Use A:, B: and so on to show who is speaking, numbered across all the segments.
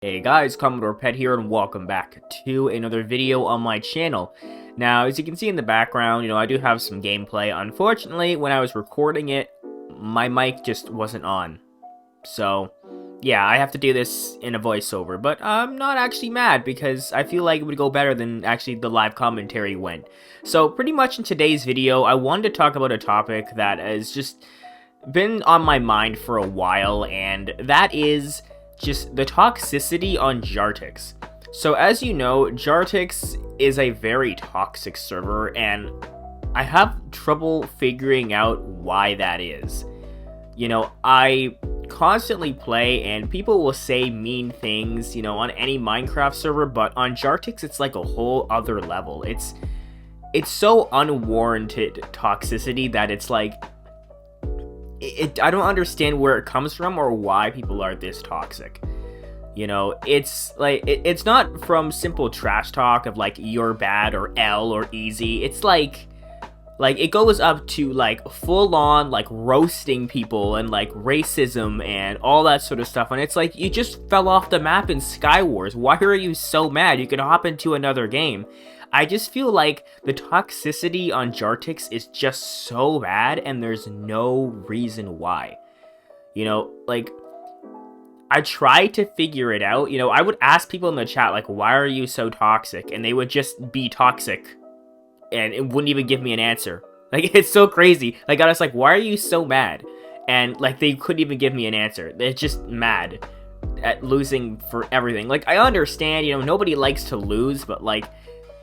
A: Hey guys, CommodorePET here, and welcome back to another video on my channel. Now, as you can see in the background, I do have some gameplay. Unfortunately, when I was recording it, my mic just wasn't on. So, yeah, I have to do this in a voiceover, but I'm not actually mad because I feel like it would go better than actually the live commentary went. So, pretty much in today's video, I wanted to talk about a topic that has just been on my mind for a while, and that is just the toxicity on Jartex. So as you know, Jartex is a very toxic server, and I have trouble figuring out why that is. I constantly play and people will say mean things, on any Minecraft server, but on Jartex it's like a whole other level. It's so unwarranted toxicity that it's like, I don't understand where it comes from or why people are this toxic. It's like, it's not from simple trash talk of like, you're bad or L or easy. It's like it goes up to like full on like roasting people and like racism and all that sort of stuff. And it's like, you just fell off the map in Skywars. Why are you so mad? You can hop into another game. I just feel like the toxicity on Jartex is just so bad, and there's no reason why. I try to figure it out. I would ask people in the chat, like, why are you so toxic? And they would just be toxic, and it wouldn't even give me an answer. Like, it's so crazy. Like, I was like, why are you so mad? And, like, they couldn't even give me an answer. They're just mad at losing for everything. Like, I understand, nobody likes to lose, but, like,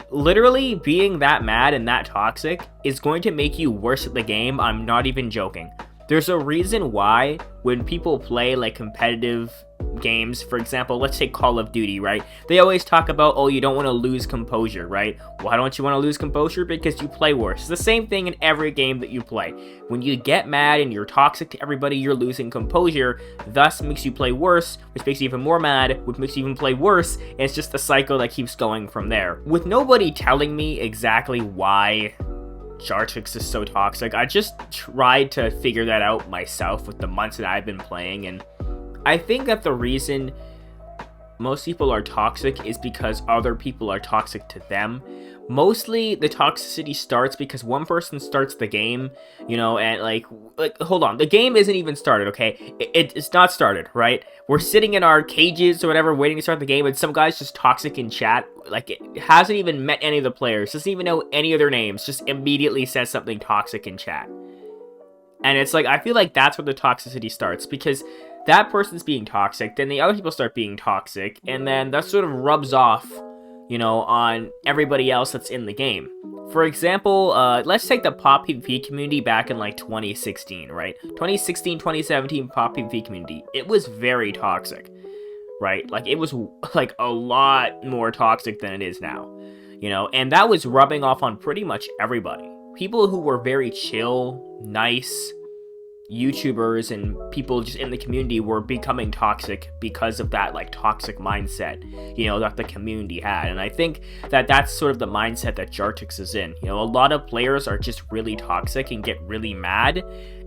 A: literally being that mad and that toxic is going to make you worse at the game. I'm not even joking. There's a reason why when people play like competitive games, for example, let's take Call of Duty, right? They always talk about, oh, you don't want to lose composure, right? Why don't you want to lose composure? Because you play worse. It's the same thing in every game that you play. When you get mad and you're toxic to everybody, you're losing composure. Thus makes you play worse, which makes you even more mad, which makes you even play worse. And it's just a cycle that keeps going from there. With nobody telling me exactly why Jartex is so toxic, I just tried to figure that out myself with the months that I've been playing, and I think that the reason most people are toxic is because other people are toxic to them. Mostly the toxicity starts because one person starts the game, and like hold on, the game isn't even started, okay? It's not started, right? We're sitting in our cages or whatever waiting to start the game, and some guy's just toxic in chat. Like, it hasn't even met any of the players, doesn't even know any of their names, just immediately says something toxic in chat. And it's like, I feel like that's where the toxicity starts, because that person's being toxic, then the other people start being toxic, and then that sort of rubs off, on everybody else that's in the game. For example, let's take the Pop PvP community back in like 2016, right? 2016, 2017 Pop PvP community. It was very toxic, right? Like, it was like a lot more toxic than it is now, and that was rubbing off on pretty much everybody. People who were very chill, nice YouTubers and people just in the community were becoming toxic because of that, like, toxic mindset, that the community had. And I think that that's sort of the mindset that Jartex is in. A lot of players are just really toxic and get really mad.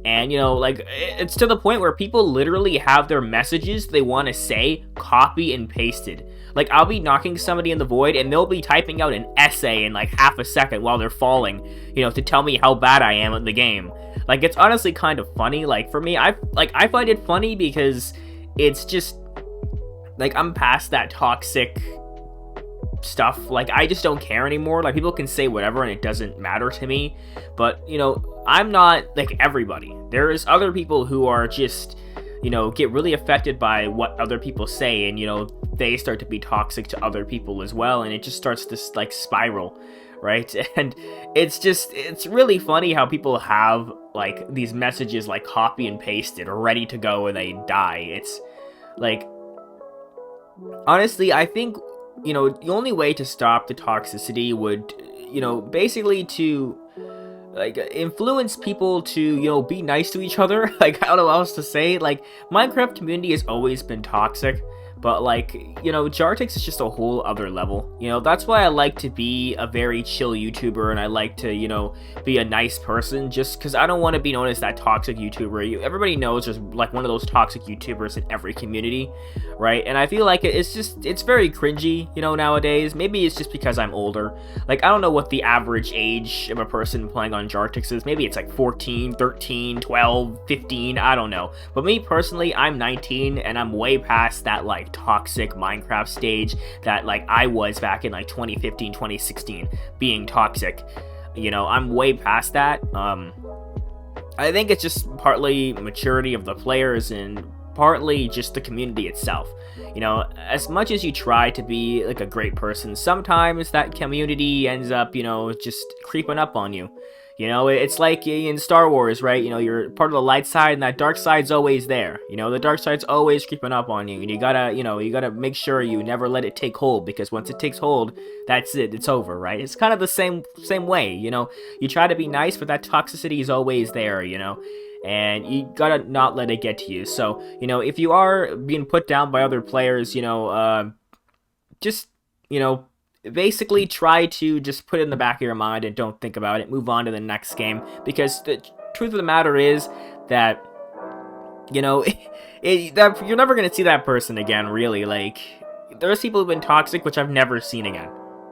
A: And, like, it's to the point where people literally have their messages they want to say copy and pasted. Like, I'll be knocking somebody in the void and they'll be typing out an essay in like half a second while they're falling, to tell me how bad I am at the game. Like, it's honestly kind of funny. Like, for me, I find it funny because it's just, like, I'm past that toxic stuff. Like, I just don't care anymore. Like, people can say whatever and it doesn't matter to me. But, I'm not like everybody. There's other people who are just, get really affected by what other people say, and, they start to be toxic to other people as well, and it just starts this, like, spiral, right? And it's really funny how people have, like, these messages, like, copy and pasted or ready to go and they die. It's, like, honestly, I think, the only way to stop the toxicity would, basically to, like, influence people to, be nice to each other. Like, I don't know what else to say. Like, Minecraft community has always been toxic, But like, you know, Jartex is just a whole other level. You know, that's why I like to be a very chill YouTuber, and I like to, you know, be a nice person, just because I don't want to be known as that toxic YouTuber. Everybody knows there's like one of those toxic YouTubers in every community, right? And I feel like it's very cringy, you know, nowadays. Maybe it's just because I'm older. Like, I don't know what the average age of a person playing on Jartex is. Maybe it's like 14, 13, 12, 15, I don't know. But me personally, I'm 19, and I'm way past that, like, toxic Minecraft stage that, like, I was back in, like, 2015, 2016, being toxic. You know, I'm way past that. I think it's just partly maturity of the players and partly just the community itself. You know, as much as you try to be like a great person, sometimes that community ends up, you know, just creeping up on you. You know, it's like in Star Wars, right? You know, you're part of the light side, and that dark side's always there. You know, the dark side's always creeping up on you, and you gotta make sure you never let it take hold, because once it takes hold, that's it. It's over, right? It's kind of the same way. You know, you try to be nice, but that toxicity is always there. You know, and you gotta not let it get to you. So, you know, if you are being put down by other players, you know, just, you know, basically try to just put it in the back of your mind and don't think about it. Move on to the next game, because the truth of the matter is that, you know, that you're never gonna see that person again, really. Like, there's people who've been toxic which I've never seen again,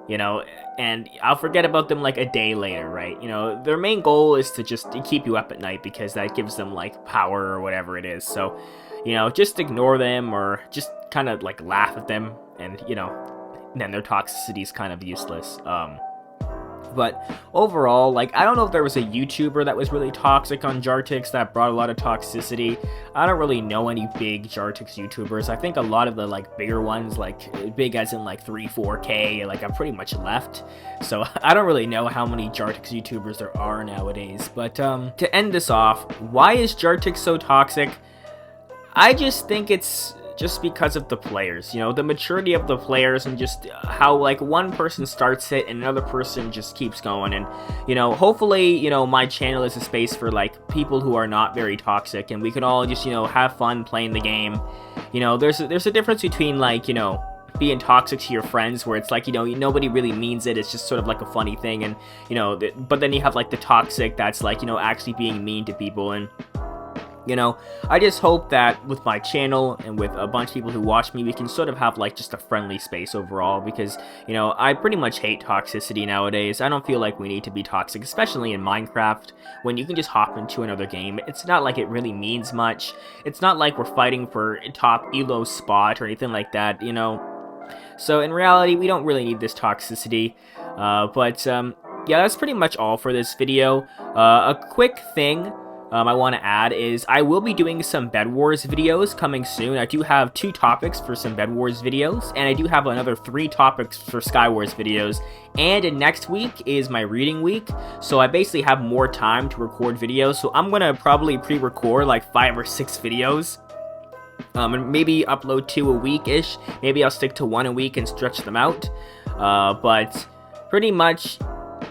A: you know, and I'll forget about them like a day later, right? You know, their main goal is to just keep you up at night, because that gives them like power or whatever it is. So, you know, just ignore them, or just kind of like laugh at them, and, you know, then their toxicity is kind of useless. But overall, like, I don't know if there was a YouTuber that was really toxic on Jartex that brought a lot of toxicity. I don't really know any big Jartex YouTubers. I think a lot of the, like, bigger ones, like, big as in, like, 3-4K, like, I'm pretty much left. So I don't really know how many Jartex YouTubers there are nowadays. But to end this off, why is Jartex so toxic? I just think it's just because of the players, you know, the maturity of the players, and just how, like, one person starts it and another person just keeps going. And, you know, hopefully, you know, my channel is a space for, like, people who are not very toxic, and we can all just, you know, have fun playing the game. You know, there's a difference between, like, you know, being toxic to your friends, where it's like, you know, nobody really means it, it's just sort of like a funny thing, and, you know, but then you have, like, the toxic that's, like, you know, actually being mean to people. And, you know, I just hope that with my channel and with a bunch of people who watch me, we can sort of have, like, just a friendly space overall, because, you know, I pretty much hate toxicity nowadays. I don't feel like we need to be toxic, especially in Minecraft, when you can just hop into another game. It's not like it really means much. It's not like we're fighting for a top elo spot or anything like that, you know. So in reality, we don't really need this toxicity. Yeah, that's pretty much all for this video. A quick thing I want to add is I will be doing some Bedwars videos coming soon. I do have 2 topics for some Bedwars videos, and I do have another 3 topics for Skywars videos. And next week is my reading week, so I basically have more time to record videos. So I'm gonna probably pre-record like 5 or 6 videos, and maybe upload 2 a week-ish. Maybe I'll stick to 1 a week and stretch them out. But pretty much,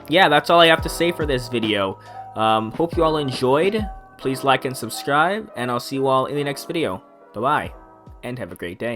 A: yeah, that's all I have to say for this video. Hope you all enjoyed. Please like and subscribe, and I'll see you all in the next video. Bye-bye, and have a great day.